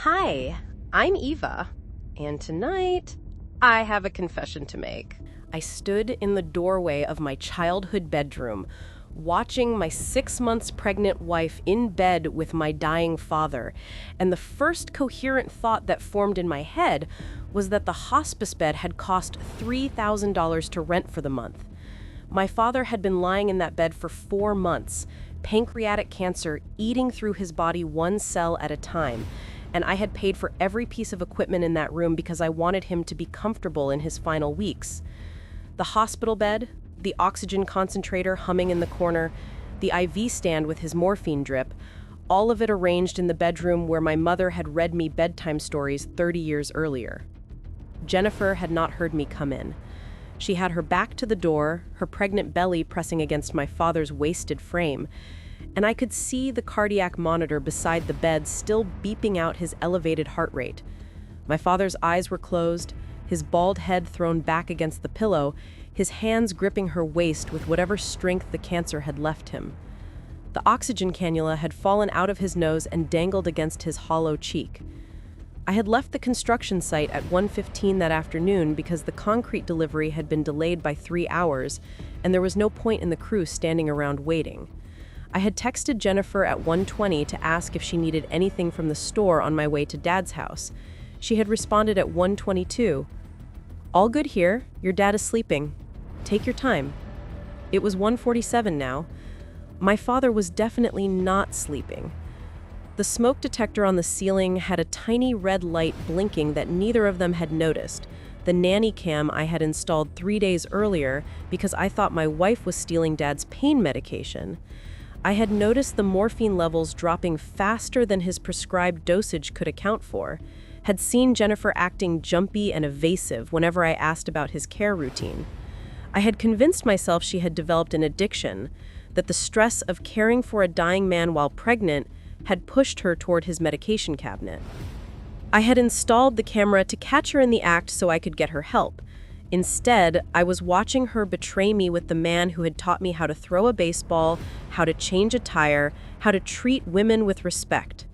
Hi, I'm Eva, and tonight I have a confession to make. I stood in the doorway of my childhood bedroom, watching my 6 months pregnant wife in bed with my dying father, and the first coherent thought that formed in my head was that the hospice bed had cost $3,000 to rent for the month. My father had been lying in that bed for 4 months, pancreatic cancer eating through his body one cell at a time, and I had paid for every piece of equipment in that room because I wanted him to be comfortable in his final weeks. The hospital bed, the oxygen concentrator humming in the corner, the IV stand with his morphine drip, all of it arranged in the bedroom where my mother had read me bedtime stories 30 years earlier. Jennifer had not heard me come in. She had her back to the door, her pregnant belly pressing against my father's wasted frame, and I could see the cardiac monitor beside the bed still beeping out his elevated heart rate. My father's eyes were closed, his bald head thrown back against the pillow, his hands gripping her waist with whatever strength the cancer had left him. The oxygen cannula had fallen out of his nose and dangled against his hollow cheek. I had left the construction site at 1:15 that afternoon because the concrete delivery had been delayed by 3 hours, and there was no point in the crew standing around waiting. I had texted Jennifer at 1:20 to ask if she needed anything from the store on my way to Dad's house. She had responded at 1:22, "All good here, your dad is sleeping. Take your time." It was 1:47 now. My father was definitely not sleeping. The smoke detector on the ceiling had a tiny red light blinking that neither of them had noticed, the nanny cam I had installed 3 days earlier because I thought my wife was stealing Dad's pain medication. I had noticed the morphine levels dropping faster than his prescribed dosage could account for, had seen Jennifer acting jumpy and evasive whenever I asked about his care routine. I had convinced myself she had developed an addiction, that the stress of caring for a dying man while pregnant had pushed her toward his medication cabinet. I had installed the camera to catch her in the act so I could get her help. Instead, I was watching her betray me with the man who had taught me how to throw a baseball, how to change a tire, how to treat women with respect.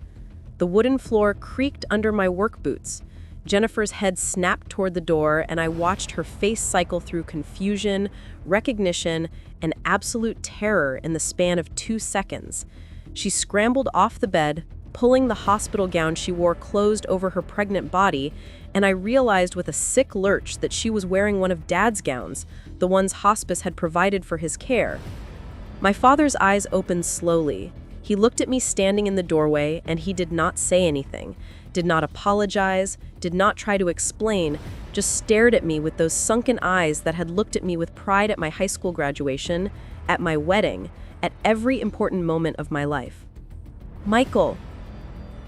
The wooden floor creaked under my work boots. Jennifer's head snapped toward the door, and I watched her face cycle through confusion, recognition, and absolute terror in the span of 2 seconds. She scrambled off the bed, pulling the hospital gown she wore closed over her pregnant body, and I realized with a sick lurch that she was wearing one of Dad's gowns, the ones hospice had provided for his care. My father's eyes opened slowly. He looked at me standing in the doorway, and he did not say anything, did not apologize, did not try to explain, just stared at me with those sunken eyes that had looked at me with pride at my high school graduation, at my wedding, at every important moment of my life. "Michael,"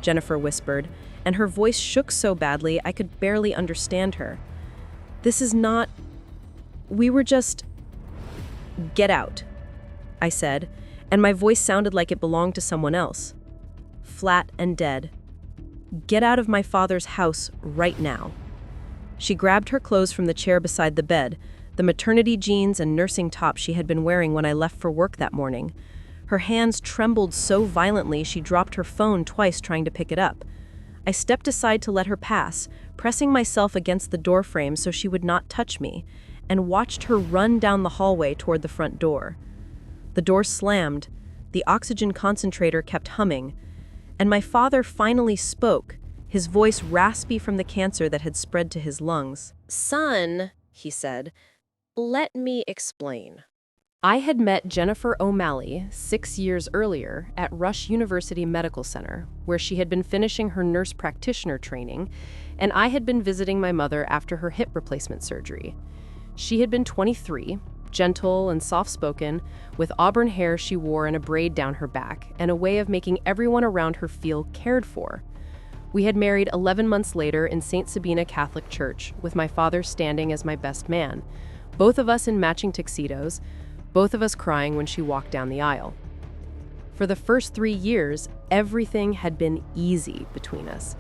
Jennifer whispered, and her voice shook so badly I could barely understand her. "This is not... We were just... Get out," I said, and my voice sounded like it belonged to someone else. Flat and dead. "Get out of my father's house right now." She grabbed her clothes from the chair beside the bed, the maternity jeans and nursing top she had been wearing when I left for work that morning. Her hands trembled so violently she dropped her phone twice trying to pick it up. I stepped aside to let her pass, pressing myself against the doorframe so she would not touch me, and watched her run down the hallway toward the front door. The door slammed, the oxygen concentrator kept humming, and my father finally spoke, his voice raspy from the cancer that had spread to his lungs. "Son," he said, "let me explain." I had met Jennifer O'Malley 6 years earlier at Rush University Medical Center, where she had been finishing her nurse practitioner training, and I had been visiting my mother after her hip replacement surgery. She had been 23, gentle and soft-spoken, with auburn hair she wore in a braid down her back, and a way of making everyone around her feel cared for. We had married 11 months later in St. Sabina Catholic Church, with my father standing as my best man, both of us in matching tuxedos, both of us crying when she walked down the aisle. For the first 3 years, everything had been easy between us.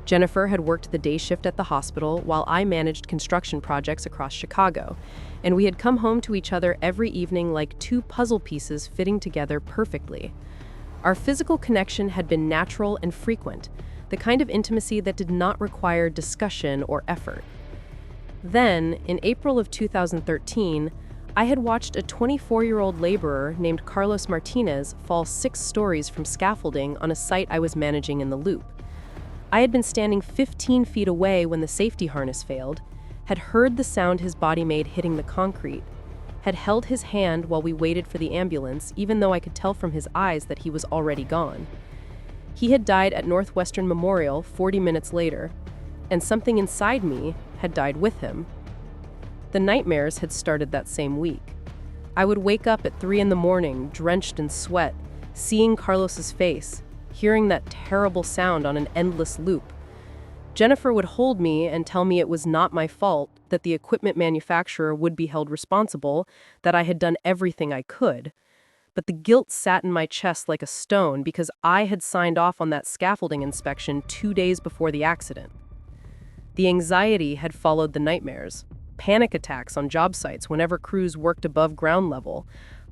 Jennifer had worked the day shift at the hospital while I managed construction projects across Chicago, and we had come home to each other every evening like 2 puzzle pieces fitting together perfectly. Our physical connection had been natural and frequent, the kind of intimacy that did not require discussion or effort. Then, in April of 2013, I had watched a 24-year-old laborer named Carlos Martinez fall 6 stories from scaffolding on a site I was managing in the Loop. I had been standing 15 feet away when the safety harness failed, had heard the sound his body made hitting the concrete, had held his hand while we waited for the ambulance, even though I could tell from his eyes that he was already gone. He had died at Northwestern Memorial 40 minutes later, and something inside me had died with him. The nightmares had started that same week. I would wake up at 3 a.m, drenched in sweat, seeing Carlos's face, hearing that terrible sound on an endless loop. Jennifer would hold me and tell me it was not my fault, that the equipment manufacturer would be held responsible, that I had done everything I could. But the guilt sat in my chest like a stone because I had signed off on that scaffolding inspection 2 days before the accident. The anxiety had followed the nightmares. Panic attacks on job sites whenever crews worked above ground level,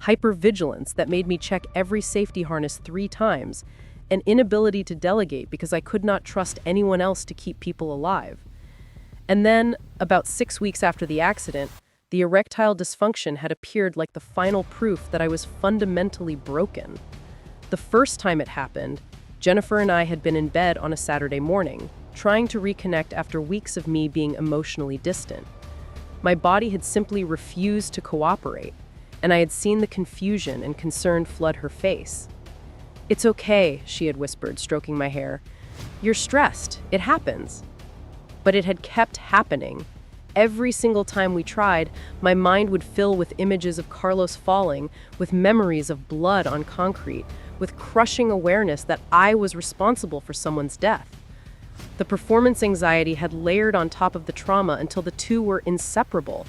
hypervigilance that made me check every safety harness 3 times, an inability to delegate because I could not trust anyone else to keep people alive. And then, about 6 weeks after the accident, the erectile dysfunction had appeared like the final proof that I was fundamentally broken. The first time it happened, Jennifer and I had been in bed on a Saturday morning, trying to reconnect after weeks of me being emotionally distant. My body had simply refused to cooperate, and I had seen the confusion and concern flood her face. "It's okay," she had whispered, stroking my hair. "You're stressed. It happens." But it had kept happening. Every single time we tried, my mind would fill with images of Carlos falling, with memories of blood on concrete, with crushing awareness that I was responsible for someone's death. The performance anxiety had layered on top of the trauma until the two were inseparable,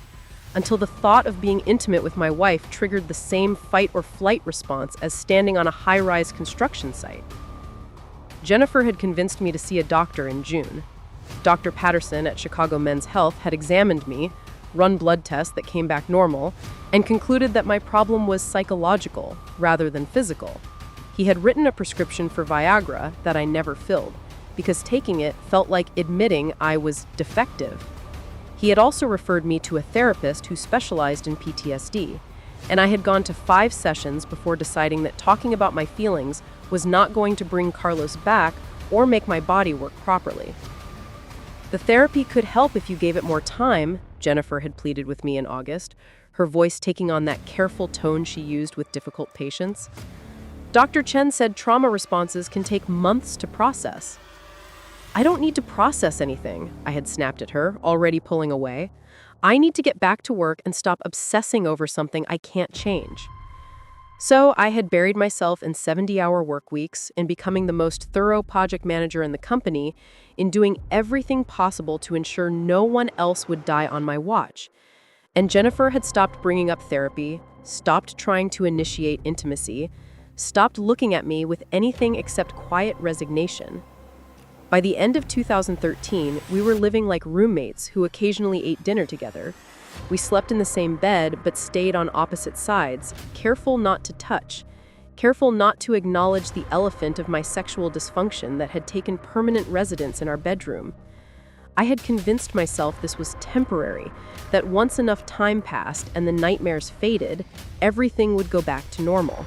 until the thought of being intimate with my wife triggered the same fight or flight response as standing on a high-rise construction site. Jennifer had convinced me to see a doctor in June. Dr. Patterson at Chicago Men's Health had examined me, run blood tests that came back normal, and concluded that my problem was psychological rather than physical. He had written a prescription for Viagra that I never filled, because taking it felt like admitting I was defective. He had also referred me to a therapist who specialized in PTSD, and I had gone to 5 sessions before deciding that talking about my feelings was not going to bring Carlos back or make my body work properly. "The therapy could help if you gave it more time," Jennifer had pleaded with me in August, her voice taking on that careful tone she used with difficult patients. "Dr. Chen said trauma responses can take months to process." "I don't need to process anything," I had snapped at her, already pulling away. "I need to get back to work and stop obsessing over something I can't change." So I had buried myself in 70-hour work weeks, in becoming the most thorough project manager in the company, in doing everything possible to ensure no one else would die on my watch. And Jennifer had stopped bringing up therapy, stopped trying to initiate intimacy, stopped looking at me with anything except quiet resignation. By the end of 2013, we were living like roommates who occasionally ate dinner together. We slept in the same bed but stayed on opposite sides, careful not to touch, careful not to acknowledge the elephant of my sexual dysfunction that had taken permanent residence in our bedroom. I had convinced myself this was temporary, that once enough time passed and the nightmares faded, everything would go back to normal.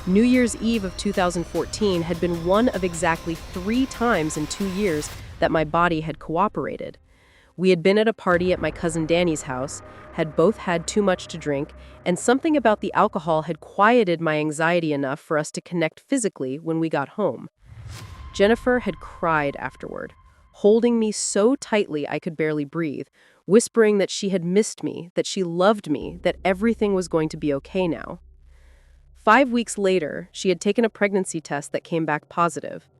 New Year's Eve of 2014 had been one of exactly 3 times in 2 years that my body had cooperated. We had been at a party at my cousin Danny's house, had both had too much to drink, and something about the alcohol had quieted my anxiety enough for us to connect physically when we got home. Jennifer had cried afterward, holding me so tightly I could barely breathe, whispering that she had missed me, that she loved me, that everything was going to be okay now. 5 weeks later, she had taken a pregnancy test that came back positive.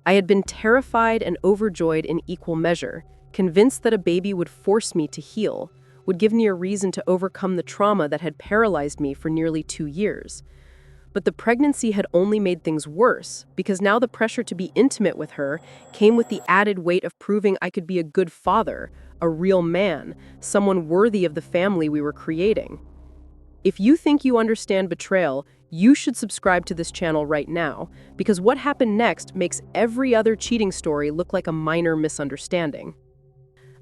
I had been terrified and overjoyed in equal measure, convinced that a baby would force me to heal, would give me a reason to overcome the trauma that had paralyzed me for nearly 2 years. But the pregnancy had only made things worse, because now the pressure to be intimate with her came with the added weight of proving I could be a good father, a real man, someone worthy of the family we were creating. If you think you understand betrayal, you should subscribe to this channel right now, because what happened next makes every other cheating story look like a minor misunderstanding.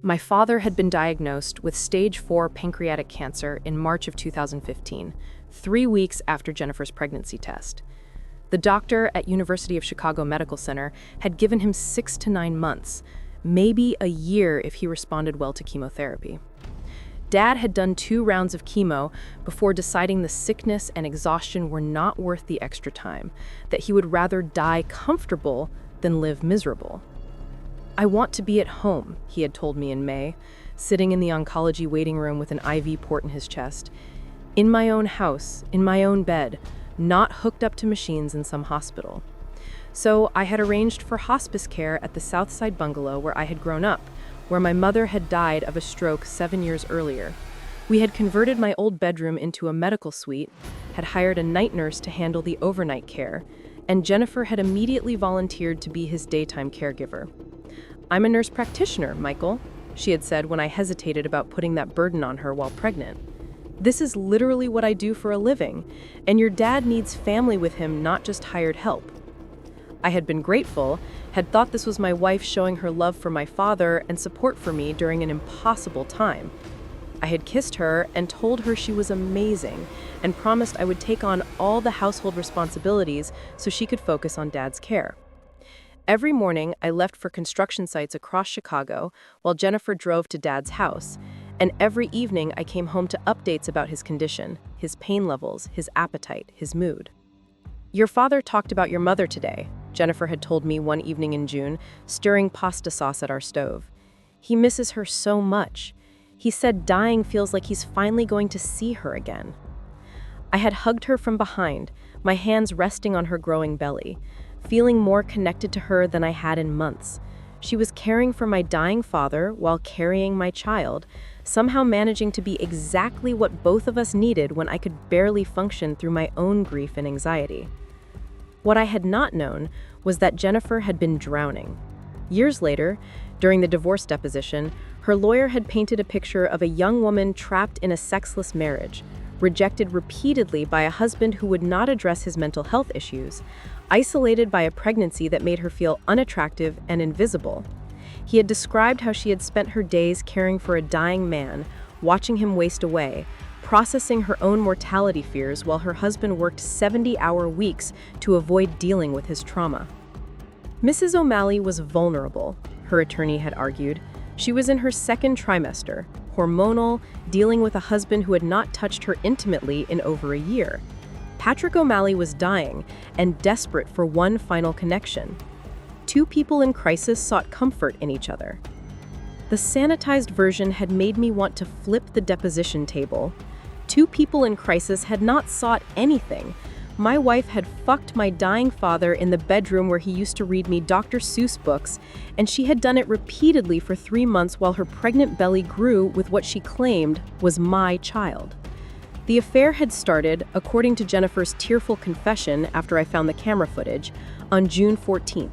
My father had been diagnosed with stage 4 pancreatic cancer in March of 2015, 3 weeks after Jennifer's pregnancy test. The doctor at University of Chicago Medical Center had given him 6 to 9 months, maybe a year if he responded well to chemotherapy. Dad had done 2 rounds of chemo before deciding the sickness and exhaustion were not worth the extra time, that he would rather die comfortable than live miserable. "I want to be at home," he had told me in May, sitting in the oncology waiting room with an IV port in his chest. "In my own house, in my own bed, not hooked up to machines in some hospital." So I had arranged for hospice care at the Southside bungalow where I had grown up, where my mother had died of a stroke 7 years earlier. We had converted my old bedroom into a medical suite, had hired a night nurse to handle the overnight care, and Jennifer had immediately volunteered to be his daytime caregiver. "I'm a nurse practitioner, Michael," she had said when I hesitated about putting that burden on her while pregnant. "This is literally what I do for a living, and your dad needs family with him, not just hired help." I had been grateful, had thought this was my wife showing her love for my father and support for me during an impossible time. I had kissed her and told her she was amazing and promised I would take on all the household responsibilities so she could focus on Dad's care. Every morning, I left for construction sites across Chicago while Jennifer drove to Dad's house, and every evening I came home to updates about his condition, his pain levels, his appetite, his mood. "Your father talked about your mother today," Jennifer had told me one evening in June, stirring pasta sauce at our stove. "He misses her so much. He said dying feels like he's finally going to see her again." I had hugged her from behind, my hands resting on her growing belly, feeling more connected to her than I had in months. She was caring for my dying father while carrying my child, somehow managing to be exactly what both of us needed when I could barely function through my own grief and anxiety. What I had not known was that Jennifer had been drowning. Years later, during the divorce deposition, her lawyer had painted a picture of a young woman trapped in a sexless marriage, rejected repeatedly by a husband who would not address his mental health issues, isolated by a pregnancy that made her feel unattractive and invisible. He had described how she had spent her days caring for a dying man, watching him waste away, processing her own mortality fears while her husband worked 70-hour weeks to avoid dealing with his trauma. Mrs. O'Malley was vulnerable, her attorney had argued. She was in her 2nd trimester, hormonal, dealing with a husband who had not touched her intimately in over a year. Patrick O'Malley was dying and desperate for one final connection. 2 people in crisis sought comfort in each other. The sanitized version had made me want to flip the deposition table. 2 people in crisis had not sought anything. My wife had fucked my dying father in the bedroom where he used to read me Dr. Seuss books, and she had done it repeatedly for 3 months while her pregnant belly grew with what she claimed was my child. The affair had started, according to Jennifer's tearful confession after I found the camera footage, on June 14th.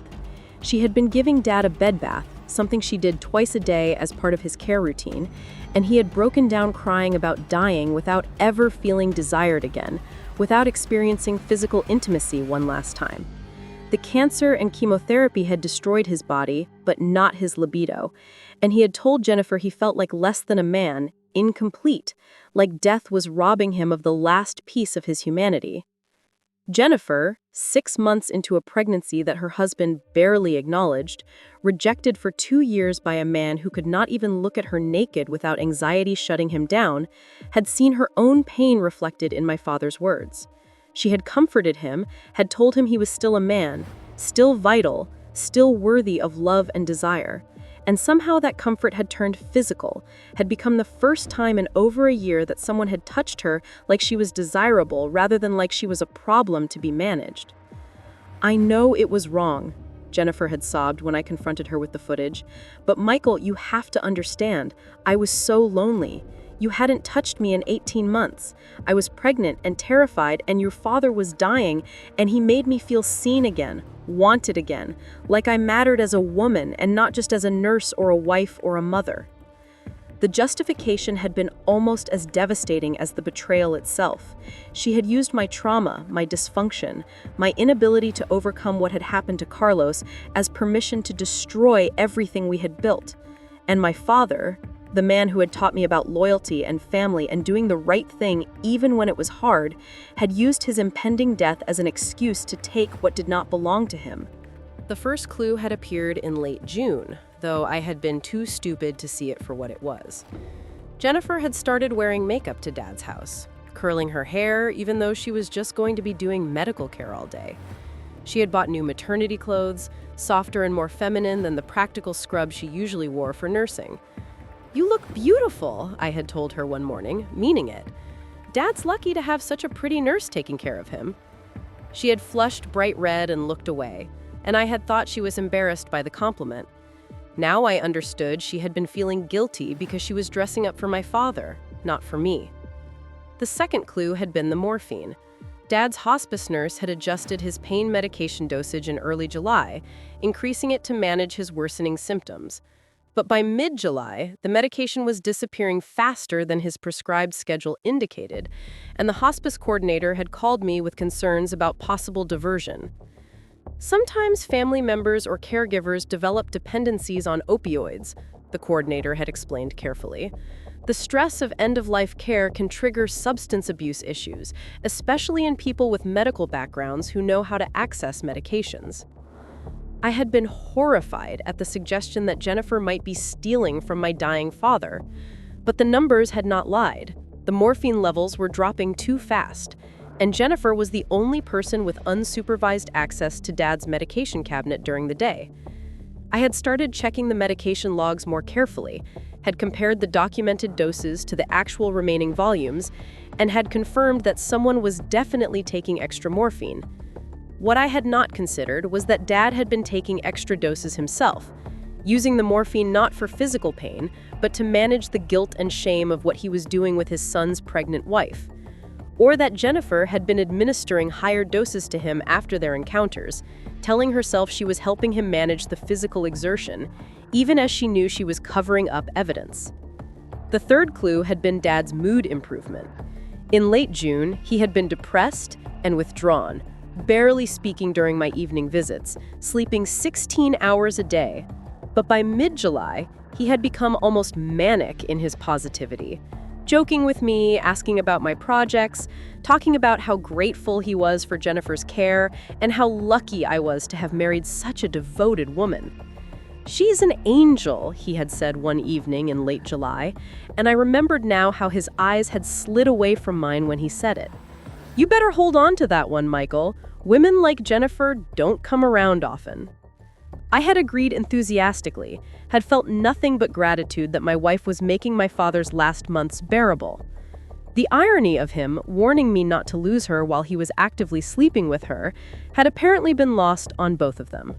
She had been giving Dad a bed bath, something she did twice a day as part of his care routine, and he had broken down crying about dying without ever feeling desired again, without experiencing physical intimacy one last time. The cancer and chemotherapy had destroyed his body, but not his libido, and he had told Jennifer he felt like less than a man, incomplete, like death was robbing him of the last piece of his humanity. Jennifer, 6 months into a pregnancy that her husband barely acknowledged, rejected for 2 years by a man who could not even look at her naked without anxiety shutting him down, had seen her own pain reflected in my father's words. She had comforted him, had told him he was still a man, still vital, still worthy of love and desire. And somehow that comfort had turned physical, had become the first time in over a year that someone had touched her like she was desirable rather than like she was a problem to be managed. "I know it was wrong," Jennifer had sobbed when I confronted her with the footage, "but Michael, you have to understand, I was so lonely. You hadn't touched me in 18 months. I was pregnant and terrified, and your father was dying, and he made me feel seen again, wanted again, like I mattered as a woman and not just as a nurse or a wife or a mother." The justification had been almost as devastating as the betrayal itself. She had used my trauma, my dysfunction, my inability to overcome what had happened to Carlos as permission to destroy everything we had built. And my father, the man who had taught me about loyalty and family and doing the right thing even when it was hard, had used his impending death as an excuse to take what did not belong to him. The first clue had appeared in late June, though I had been too stupid to see it for what it was. Jennifer had started wearing makeup to Dad's house, curling her hair even though she was just going to be doing medical care all day. She had bought new maternity clothes, softer and more feminine than the practical scrub she usually wore for nursing. "You look beautiful," I had told her one morning, meaning it. "Dad's lucky to have such a pretty nurse taking care of him." She had flushed bright red and looked away, and I had thought she was embarrassed by the compliment. Now I understood she had been feeling guilty because she was dressing up for my father, not for me. The second clue had been the morphine. Dad's hospice nurse had adjusted his pain medication dosage in early July, increasing it to manage his worsening symptoms. But by mid-July, the medication was disappearing faster than his prescribed schedule indicated, and the hospice coordinator had called me with concerns about possible diversion. "Sometimes family members or caregivers develop dependencies on opioids," the coordinator had explained carefully. "The stress of end-of-life care can trigger substance abuse issues, especially in people with medical backgrounds who know how to access medications." I had been horrified at the suggestion that Jennifer might be stealing from my dying father. But the numbers had not lied. The morphine levels were dropping too fast, and Jennifer was the only person with unsupervised access to Dad's medication cabinet during the day. I had started checking the medication logs more carefully, had compared the documented doses to the actual remaining volumes, and had confirmed that someone was definitely taking extra morphine. What I had not considered was that Dad had been taking extra doses himself, using the morphine not for physical pain, but to manage the guilt and shame of what he was doing with his son's pregnant wife. Or that Jennifer had been administering higher doses to him after their encounters, telling herself she was helping him manage the physical exertion, even as she knew she was covering up evidence. The third clue had been Dad's mood improvement. In late June, he had been depressed and withdrawn, barely speaking during my evening visits, sleeping 16 hours a day. But by mid-July, he had become almost manic in his positivity, joking with me, asking about my projects, talking about how grateful he was for Jennifer's care and how lucky I was to have married such a devoted woman. "She's an angel," he had said one evening in late July, and I remembered now how his eyes had slid away from mine when he said it. "You better hold on to that one, Michael. Women like Jennifer don't come around often." I had agreed enthusiastically, had felt nothing but gratitude that my wife was making my father's last months bearable. The irony of him warning me not to lose her while he was actively sleeping with her had apparently been lost on both of them.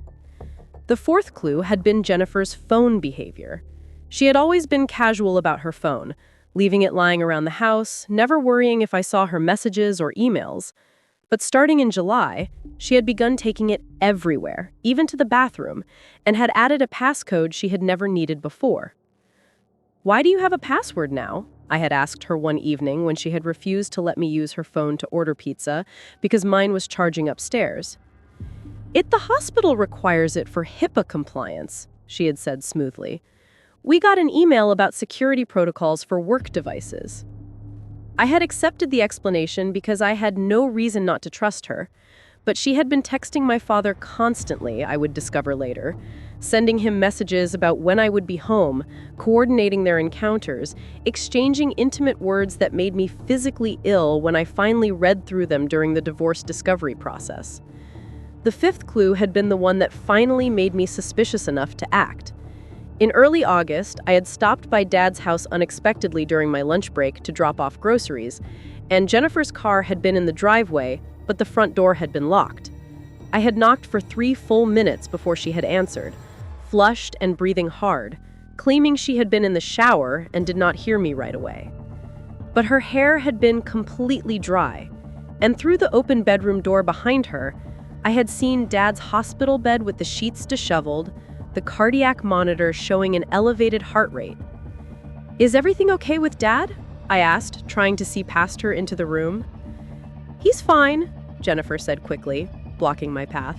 The fourth clue had been Jennifer's phone behavior. She had always been casual about her phone, leaving it lying around the house, never worrying if I saw her messages or emails. But starting in July, she had begun taking it everywhere, even to the bathroom, and had added a passcode she had never needed before. "Why do you have a password now?" I had asked her one evening when she had refused to let me use her phone to order pizza because mine was charging upstairs. The hospital requires it for HIPAA compliance," she had said smoothly. "We got an email about security protocols for work devices." I had accepted the explanation because I had no reason not to trust her, but she had been texting my father constantly, I would discover later, sending him messages about when I would be home, coordinating their encounters, exchanging intimate words that made me physically ill when I finally read through them during the divorce discovery process. The fifth clue had been the one that finally made me suspicious enough to act. In early August, I had stopped by Dad's house unexpectedly during my lunch break to drop off groceries, and Jennifer's car had been in the driveway, but the front door had been locked. I had knocked for 3 full minutes before she had answered, flushed and breathing hard, claiming she had been in the shower and did not hear me right away. But her hair had been completely dry, and through the open bedroom door behind her, I had seen Dad's hospital bed with the sheets disheveled, the cardiac monitor showing an elevated heart rate. "Is everything okay with Dad?" I asked, trying to see past her into the room. "He's fine," Jennifer said quickly, blocking my path.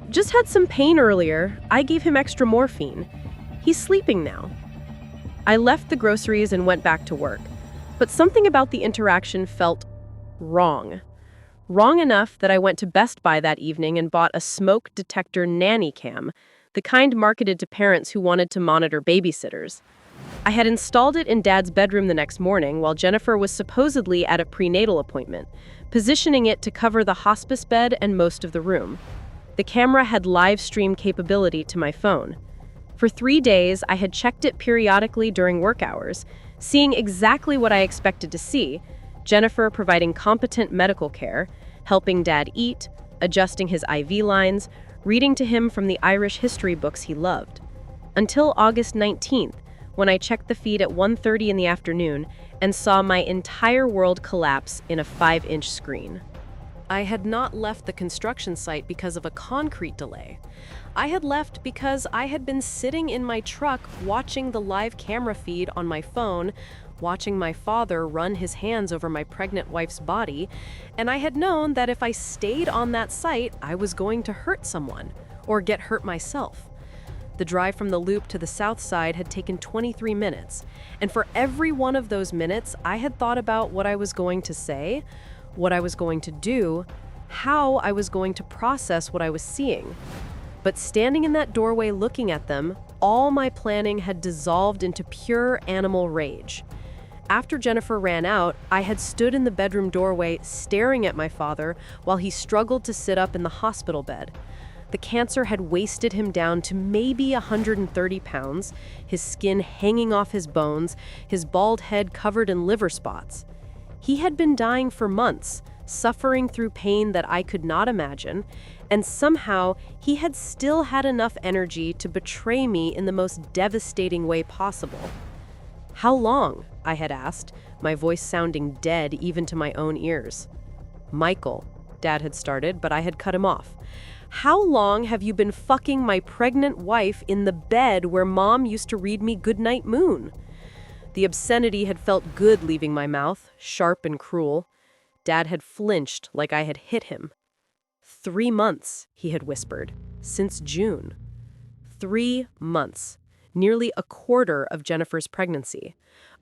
"Just had some pain earlier. I gave him extra morphine. He's sleeping now." I left the groceries and went back to work, but something about the interaction felt wrong. Wrong enough that I went to Best Buy that evening and bought a smoke detector nanny cam, the kind marketed to parents who wanted to monitor babysitters. I had installed it in Dad's bedroom the next morning while Jennifer was supposedly at a prenatal appointment, positioning it to cover the hospice bed and most of the room. The camera had live stream capability to my phone. For 3 days, I had checked it periodically during work hours, seeing exactly what I expected to see: Jennifer providing competent medical care, helping Dad eat, adjusting his IV lines, reading to him from the Irish history books he loved. Until August 19th, when I checked the feed at 1:30 in the afternoon and saw my entire world collapse in a 5-inch screen. I had not left the construction site because of a concrete delay. I had left because I had been sitting in my truck watching the live camera feed on my phone, watching my father run his hands over my pregnant wife's body, and I had known that if I stayed on that site, I was going to hurt someone or get hurt myself. The drive from the loop to the south side had taken 23 minutes, and for every one of those minutes, I had thought about what I was going to say, what I was going to do, how I was going to process what I was seeing. But standing in that doorway looking at them, all my planning had dissolved into pure animal rage. After Jennifer ran out, I had stood in the bedroom doorway staring at my father while he struggled to sit up in the hospital bed. The cancer had wasted him down to maybe 130 pounds, his skin hanging off his bones, his bald head covered in liver spots. He had been dying for months, suffering through pain that I could not imagine, and somehow he had still had enough energy to betray me in the most devastating way possible. "How long?" I had asked, my voice sounding dead even to my own ears. "Michael," Dad had started, but I had cut him off. "How long have you been fucking my pregnant wife in the bed where Mom used to read me Goodnight Moon?" The obscenity had felt good leaving my mouth, sharp and cruel. Dad had flinched like I had hit him. 3 months, he had whispered, since June. 3 months, nearly a quarter of Jennifer's pregnancy.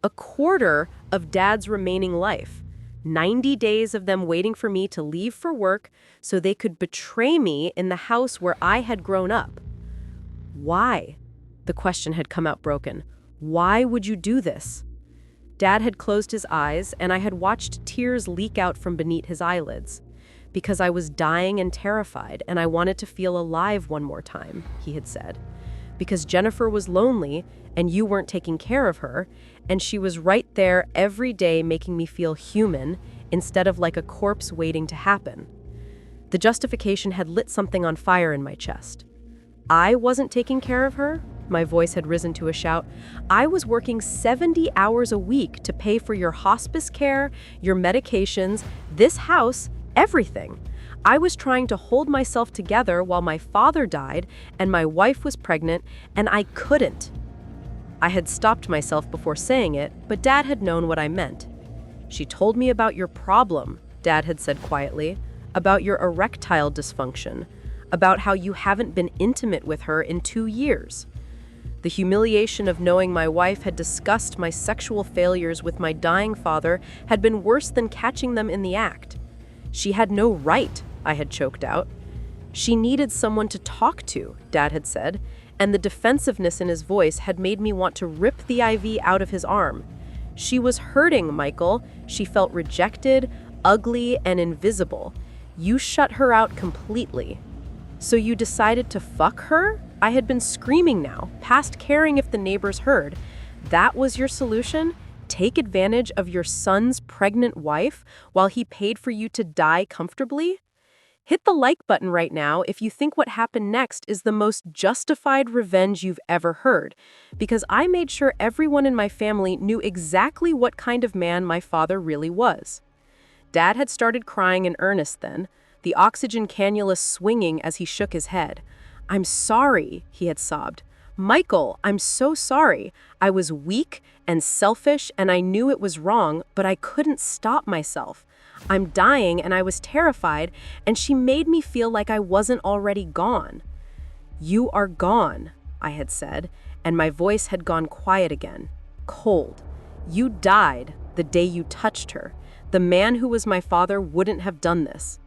A quarter of Dad's remaining life. 90 days of them waiting for me to leave for work so they could betray me in the house where I had grown up. Why? The question had come out broken. Why would you do this? Dad had closed his eyes, and I had watched tears leak out from beneath his eyelids. Because I was dying and terrified, and I wanted to feel alive one more time, he had said. Because Jennifer was lonely, and you weren't taking care of her, and she was right there every day making me feel human, instead of like a corpse waiting to happen. The justification had lit something on fire in my chest. I wasn't taking care of her? My voice had risen to a shout. I was working 70 hours a week to pay for your hospice care, your medications, this house, everything. I was trying to hold myself together while my father died and my wife was pregnant, and I couldn't. I had stopped myself before saying it, but Dad had known what I meant. "She told me about your problem," Dad had said quietly, "about your erectile dysfunction, about how you haven't been intimate with her in 2 years. The humiliation of knowing my wife had discussed my sexual failures with my dying father had been worse than catching them in the act. She had no right," I had choked out. "She needed someone to talk to," Dad had said, and the defensiveness in his voice had made me want to rip the IV out of his arm. "She was hurting, Michael. She felt rejected, ugly, and invisible. You shut her out completely. So you decided to fuck her?" I had been screaming now, past caring if the neighbors heard. "That was your solution? Take advantage of your son's pregnant wife while he paid for you to die comfortably?" Hit the like button right now if you think what happened next is the most justified revenge you've ever heard, because I made sure everyone in my family knew exactly what kind of man my father really was. Dad had started crying in earnest then, the oxygen cannula swinging as he shook his head. "I'm sorry," he had sobbed. "Michael, I'm so sorry. I was weak and selfish and I knew it was wrong, but I couldn't stop myself. I'm dying and I was terrified, and she made me feel like I wasn't already gone." "You are gone," I had said, and my voice had gone quiet again, cold. "You died the day you touched her. The man who was my father wouldn't have done this."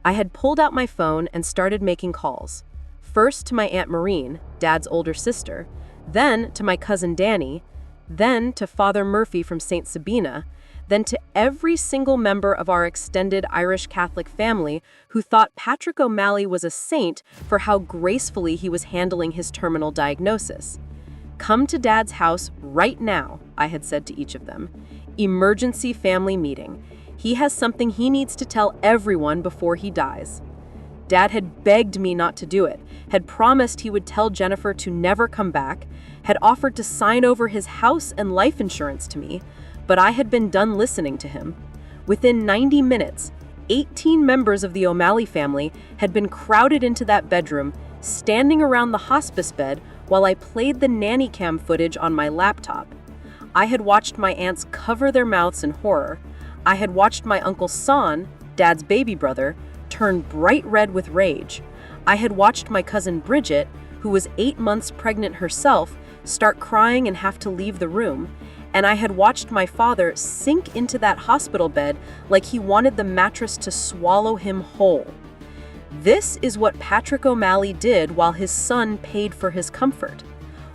I had pulled out my phone and started making calls. First to my Aunt Maureen, Dad's older sister, then to my cousin Danny, then to Father Murphy from St. Sabina, then to every single member of our extended Irish Catholic family who thought Patrick O'Malley was a saint for how gracefully he was handling his terminal diagnosis. "Come to Dad's house right now," I had said to each of them. "Emergency family meeting. He has something he needs to tell everyone before he dies." Dad had begged me not to do it, had promised he would tell Jennifer to never come back, had offered to sign over his house and life insurance to me, but I had been done listening to him. Within 90 minutes, 18 members of the O'Malley family had been crowded into that bedroom, standing around the hospice bed while I played the nanny cam footage on my laptop. I had watched my aunts cover their mouths in horror. I had watched my Uncle Son, Dad's baby brother, turn bright red with rage. I had watched my cousin Bridget, who was 8 months pregnant herself, start crying and have to leave the room. And I had watched my father sink into that hospital bed like he wanted the mattress to swallow him whole. This is what Patrick O'Malley did while his son paid for his comfort.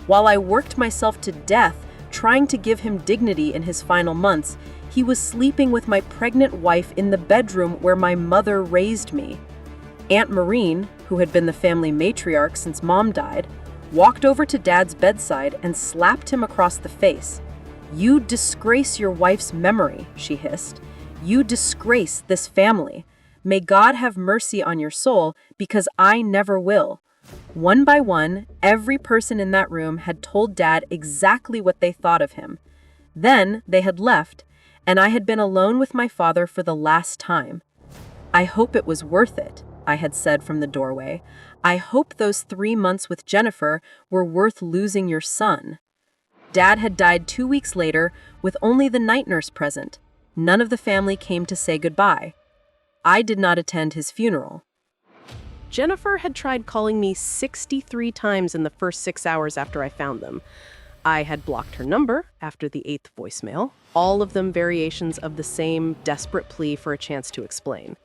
While I worked myself to death trying to give him dignity in his final months, he was sleeping with my pregnant wife in the bedroom where my mother raised me. Aunt Maureen, who had been the family matriarch since Mom died, walked over to Dad's bedside and slapped him across the face. "You disgrace your wife's memory," she hissed. "You disgrace this family. May God have mercy on your soul, because I never will." One by one, every person in that room had told Dad exactly what they thought of him. Then they had left, and I had been alone with my father for the last time. "I hope it was worth it," I had said from the doorway. "I hope those 3 months with Jennifer were worth losing your son." Dad had died 2 weeks later with only the night nurse present. None of the family came to say goodbye. I did not attend his funeral. Jennifer had tried calling me 63 times in the first 6 hours after I found them. I had blocked her number after the 8th voicemail, all of them variations of the same desperate plea for a chance to explain.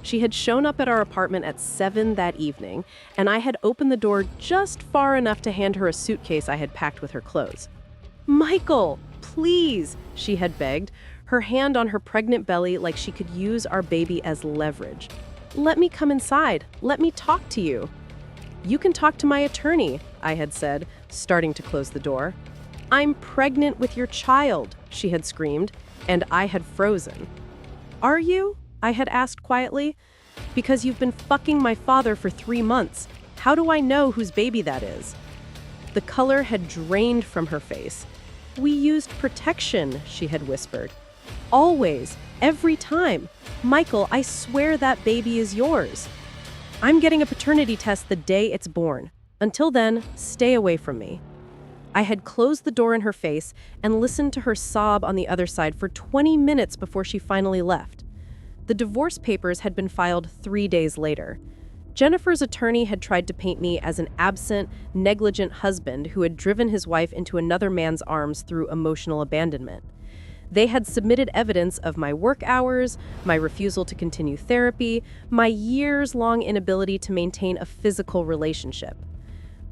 She had shown up at our apartment at 7 that evening, and I had opened the door just far enough to hand her a suitcase I had packed with her clothes. "Michael, please," she had begged, her hand on her pregnant belly like she could use our baby as leverage. "Let me come inside. Let me talk to you." "You can talk to my attorney," I had said, starting to close the door. "I'm pregnant with your child," she had screamed, and I had frozen. "Are you?" I had asked quietly. "Because you've been fucking my father for 3 months. How do I know whose baby that is?" The color had drained from her face. "We used protection," she had whispered. "Always, every time. Michael, I swear that baby is yours. I'm getting a paternity test the day it's born. Until then, stay away from me." I had closed the door in her face and listened to her sob on the other side for 20 minutes before she finally left. The divorce papers had been filed 3 days later. Jennifer's attorney had tried to paint me as an absent, negligent husband who had driven his wife into another man's arms through emotional abandonment. They had submitted evidence of my work hours, my refusal to continue therapy, my years-long inability to maintain a physical relationship.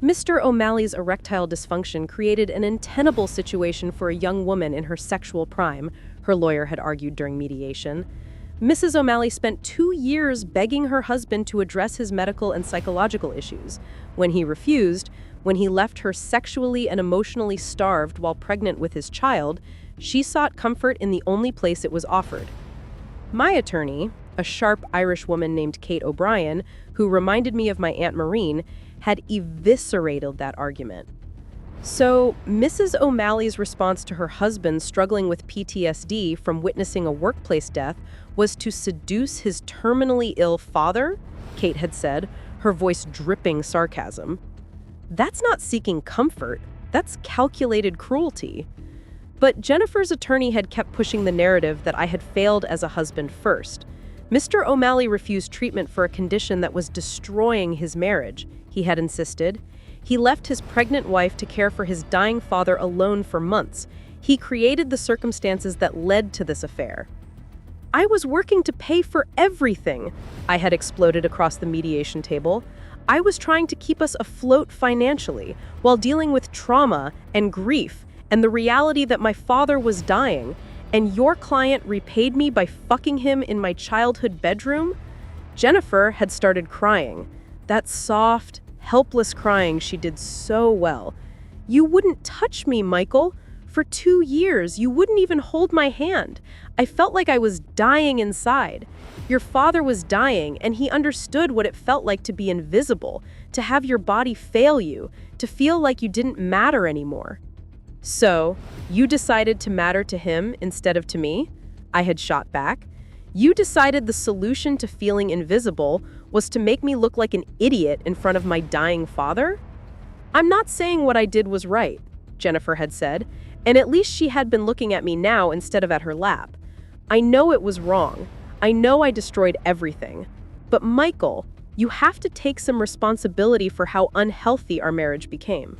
Mr. O'Malley's erectile dysfunction created an untenable situation for a young woman in her sexual prime, her lawyer had argued during mediation. Mrs. O'Malley spent 2 years begging her husband to address his medical and psychological issues. When he refused, when he left her sexually and emotionally starved while pregnant with his child, she sought comfort in the only place it was offered. My attorney, a sharp Irish woman named Kate O'Brien, who reminded me of my Aunt Maureen, had eviscerated that argument. So, Mrs. O'Malley's response to her husband struggling with PTSD from witnessing a workplace death was to seduce his terminally ill father, Kate had said, her voice dripping sarcasm. That's not seeking comfort, that's calculated cruelty. But Jennifer's attorney had kept pushing the narrative that I had failed as a husband first. Mr. O'Malley refused treatment for a condition that was destroying his marriage, he had insisted. He left his pregnant wife to care for his dying father alone for months. He created the circumstances that led to this affair. I was working to pay for everything, I had exploded across the mediation table. I was trying to keep us afloat financially while dealing with trauma and grief and the reality that my father was dying, and your client repaid me by fucking him in my childhood bedroom? Jennifer had started crying. That soft, helpless crying she did so well. You wouldn't touch me, Michael. For 2 years, you wouldn't even hold my hand. I felt like I was dying inside. Your father was dying, and he understood what it felt like to be invisible, to have your body fail you, to feel like you didn't matter anymore. So, you decided to matter to him instead of to me? I had shot back. You decided the solution to feeling invisible was to make me look like an idiot in front of my dying father? I'm not saying what I did was right, Jennifer had said, and at least she had been looking at me now instead of at her lap. I know it was wrong. I know I destroyed everything. But Michael, you have to take some responsibility for how unhealthy our marriage became.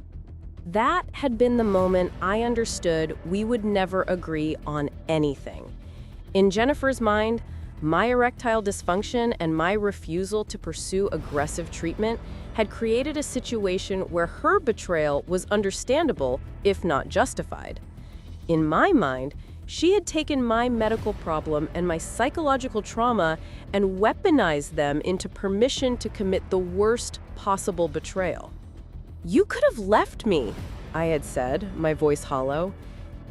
That had been the moment I understood we would never agree on anything. In Jennifer's mind, my erectile dysfunction and my refusal to pursue aggressive treatment had created a situation where her betrayal was understandable, if not justified. In my mind, she had taken my medical problem and my psychological trauma and weaponized them into permission to commit the worst possible betrayal. You could have left me, I had said, my voice hollow.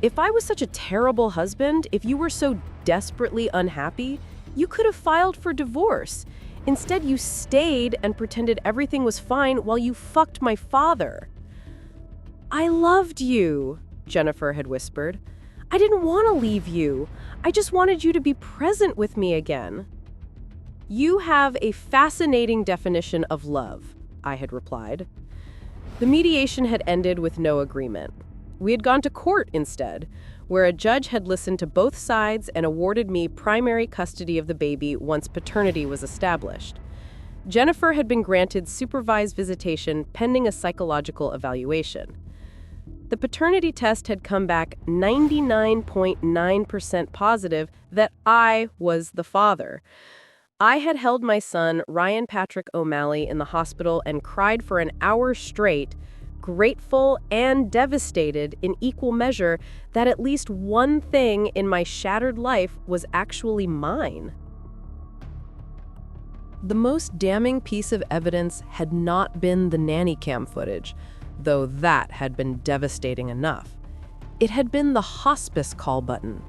If I was such a terrible husband, if you were so desperately unhappy, you could have filed for divorce. Instead, you stayed and pretended everything was fine while you fucked my father. I loved you, Jennifer had whispered. I didn't want to leave you. I just wanted you to be present with me again. You have a fascinating definition of love, I had replied. The mediation had ended with no agreement. We had gone to court instead, where a judge had listened to both sides and awarded me primary custody of the baby once paternity was established. Jennifer had been granted supervised visitation pending a psychological evaluation. The paternity test had come back 99.9% positive that I was the father. I had held my son, Ryan Patrick O'Malley, in the hospital and cried for an hour straight, grateful and devastated in equal measure that at least one thing in my shattered life was actually mine. The most damning piece of evidence had not been the nanny cam footage, though that had been devastating enough. It had been the hospice call button.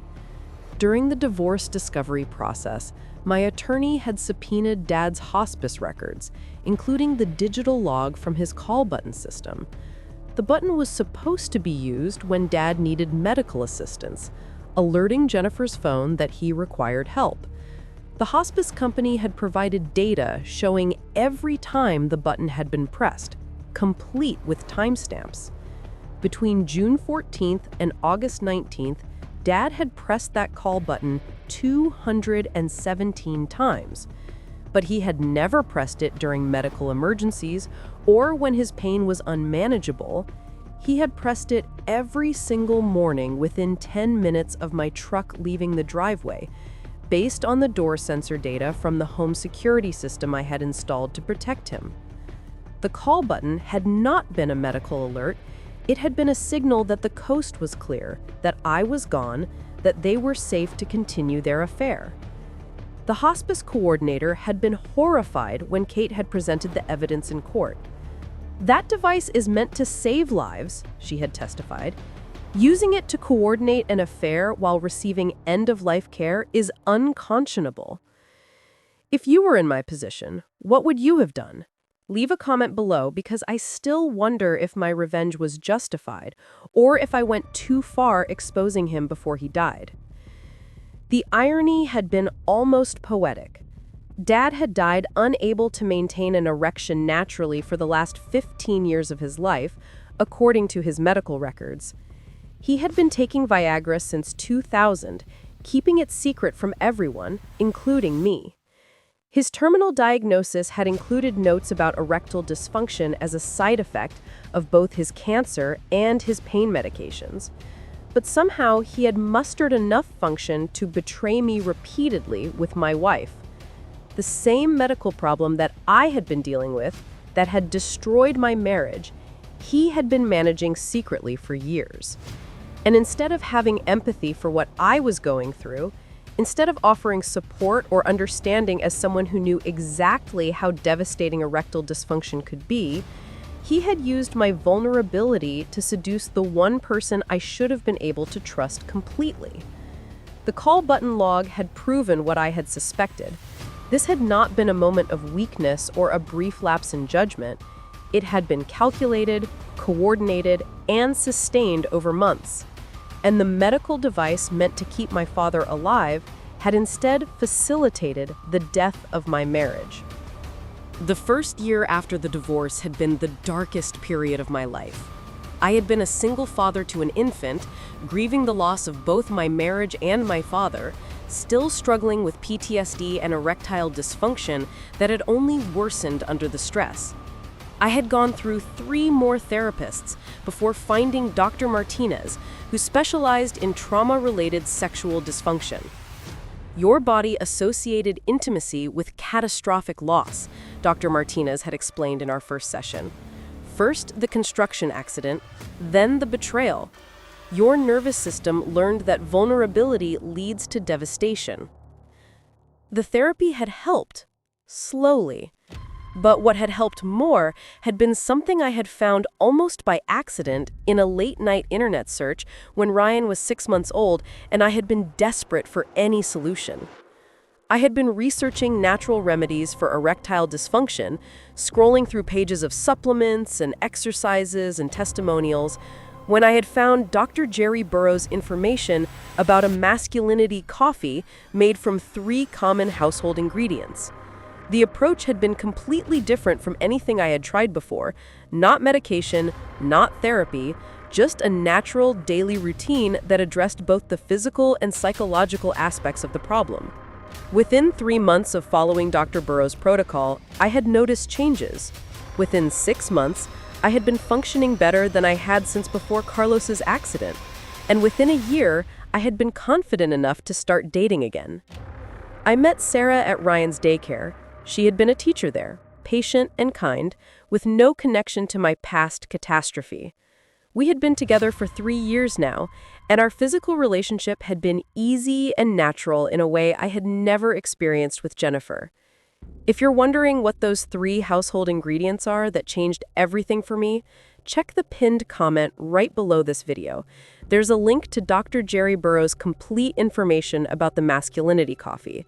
During the divorce discovery process, my attorney had subpoenaed Dad's hospice records, including the digital log from his call button system. The button was supposed to be used when Dad needed medical assistance, alerting Jennifer's phone that he required help. The hospice company had provided data showing every time the button had been pressed, complete with timestamps. Between June 14th and August 19th, Dad had pressed that call button 217 times, but he had never pressed it during medical emergencies or when his pain was unmanageable. He had pressed it every single morning within 10 minutes of my truck leaving the driveway, based on the door sensor data from the home security system I had installed to protect him. The call button had not been a medical alert. It had been a signal that the coast was clear, that I was gone, that they were safe to continue their affair. The hospice coordinator had been horrified when Kate had presented the evidence in court. That device is meant to save lives, she had testified. Using it to coordinate an affair while receiving end-of-life care is unconscionable. If you were in my position, what would you have done? Leave a comment below because I still wonder if my revenge was justified or if I went too far exposing him before he died. The irony had been almost poetic. Dad had died unable to maintain an erection naturally for the last 15 years of his life, according to his medical records. He had been taking Viagra since 2000, keeping it secret from everyone, including me. His terminal diagnosis had included notes about erectile dysfunction as a side effect of both his cancer and his pain medications. But somehow he had mustered enough function to betray me repeatedly with my wife. The same medical problem that I had been dealing with, that had destroyed my marriage, he had been managing secretly for years. And instead of having empathy for what I was going through, instead of offering support or understanding as someone who knew exactly how devastating erectile dysfunction could be, he had used my vulnerability to seduce the one person I should have been able to trust completely. The call button log had proven what I had suspected. This had not been a moment of weakness or a brief lapse in judgment. It had been calculated, coordinated, and sustained over months. And the medical device meant to keep my father alive had instead facilitated the death of my marriage. The first year after the divorce had been the darkest period of my life. I had been a single father to an infant, grieving the loss of both my marriage and my father, still struggling with PTSD and erectile dysfunction that had only worsened under the stress. I had gone through 3 more therapists before finding Dr. Martinez, who specialized in trauma-related sexual dysfunction. Your body-associated intimacy with catastrophic loss, Dr. Martinez had explained in our first session. First, the construction accident, then the betrayal. Your nervous system learned that vulnerability leads to devastation. The therapy had helped, slowly. But what had helped more had been something I had found almost by accident in a late-night internet search when Ryan was 6 months old and I had been desperate for any solution. I had been researching natural remedies for erectile dysfunction, scrolling through pages of supplements and exercises and testimonials, when I had found Dr. Jerry Burroughs' information about a masculinity coffee made from 3 common household ingredients. The approach had been completely different from anything I had tried before. Not medication, not therapy, just a natural daily routine that addressed both the physical and psychological aspects of the problem. Within 3 months of following Dr. Burroughs' protocol, I had noticed changes. Within 6 months, I had been functioning better than I had since before Carlos's accident. And within a year, I had been confident enough to start dating again. I met Sarah at Ryan's daycare. She had been a teacher there, patient and kind, with no connection to my past catastrophe. We had been together for 3 years now, and our physical relationship had been easy and natural in a way I had never experienced with Jennifer. If you're wondering what those 3 household ingredients are that changed everything for me, check the pinned comment right below this video. There's a link to Dr. Jerry Burroughs' complete information about the masculinity coffee.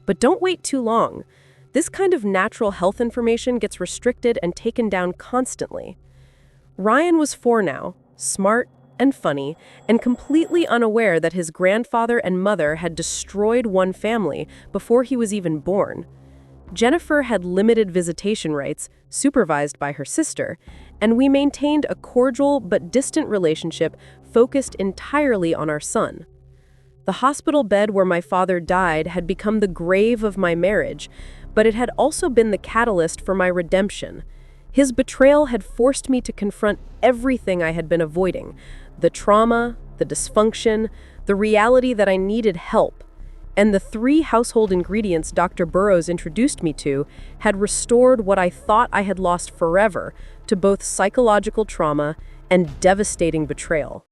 But don't wait too long. This kind of natural health information gets restricted and taken down constantly. Ryan was 4 now, smart and funny, and completely unaware that his grandfather and mother had destroyed one family before he was even born. Jennifer had limited visitation rights, supervised by her sister, and we maintained a cordial but distant relationship focused entirely on our son. The hospital bed where my father died had become the grave of my marriage, but it had also been the catalyst for my redemption. His betrayal had forced me to confront everything I had been avoiding: the trauma, the dysfunction, the reality that I needed help. And the 3 household ingredients Dr. Burroughs introduced me to had restored what I thought I had lost forever to both psychological trauma and devastating betrayal.